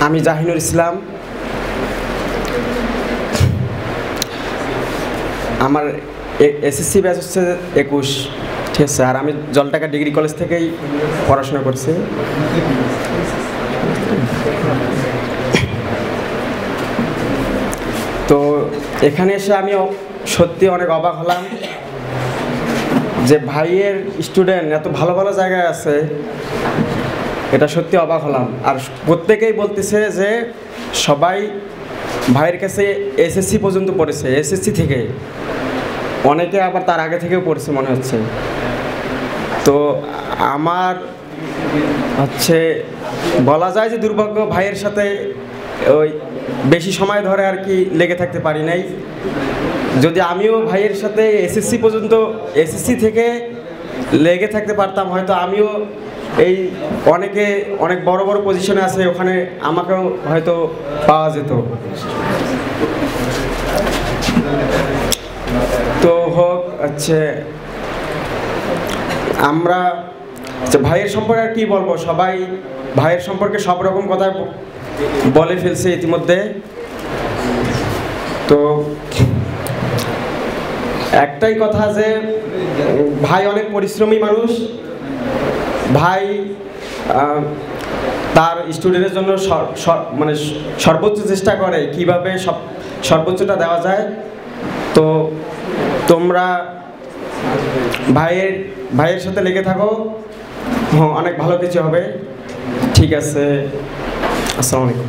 আমি জাহিনুর ইসলাম। আমার SSC batch হচ্ছে 21, ঠিক আছে। আর আমি জলটাকা ডিগ্রি কলেজ থেকেই পড়াশোনা করছি। তো এখানে এসে আমি সত্যি অনেক অবাক হলাম যে ভাইয়ের স্টুডেন্ট এত ভালো ভালো জায়গায় আছে, এটা সত্যি অবাক হলাম। আর প্রত্যেকেই বলতেছে যে সবাই ভাইয়ের কাছে এসএসসি পর্যন্ত পড়েছে, এসএসসি থেকে, অনেকে আবার তার আগে থেকেও পড়েছে মনে হচ্ছে। তো আমার হচ্ছে বলা যায় যে দুর্ভাগ্য, ভাইয়ের সাথে ওই বেশি সময় ধরে আর কি লেগে থাকতে পারি নাই। যদি আমিও ভাইয়ের সাথে এসএসসি পর্যন্ত, এসএসসি থেকে লেগে থাকতে পারতাম, হয়তো আমিও এই অনেক বড় বড় পজিশনে আছে, ওখানে আমাকেও হয়তো পাওয়া যেত। তো হোক, হচ্ছে আমরা ভাইয়ের সম্পর্কে আর কি বলবো, সবাই ভাইয়ের সম্পর্কে সব রকম কথা বলে ফেলছে ইতিমধ্যে। তো একটাই কথা যে ভাই অনেক পরিশ্রমী মানুষ। ভাই তার স্টুডেন্টের জন্য মানে সর্বোচ্চ চেষ্টা করে কিভাবে সর্বোচ্চটা দেওয়া যায়। তো তোমরা ভাইয়ের সাথে লেগে থাকো, অনেক ভালো কিছু হবে। ঠিক আছে, আসসালামু আলাইকুম।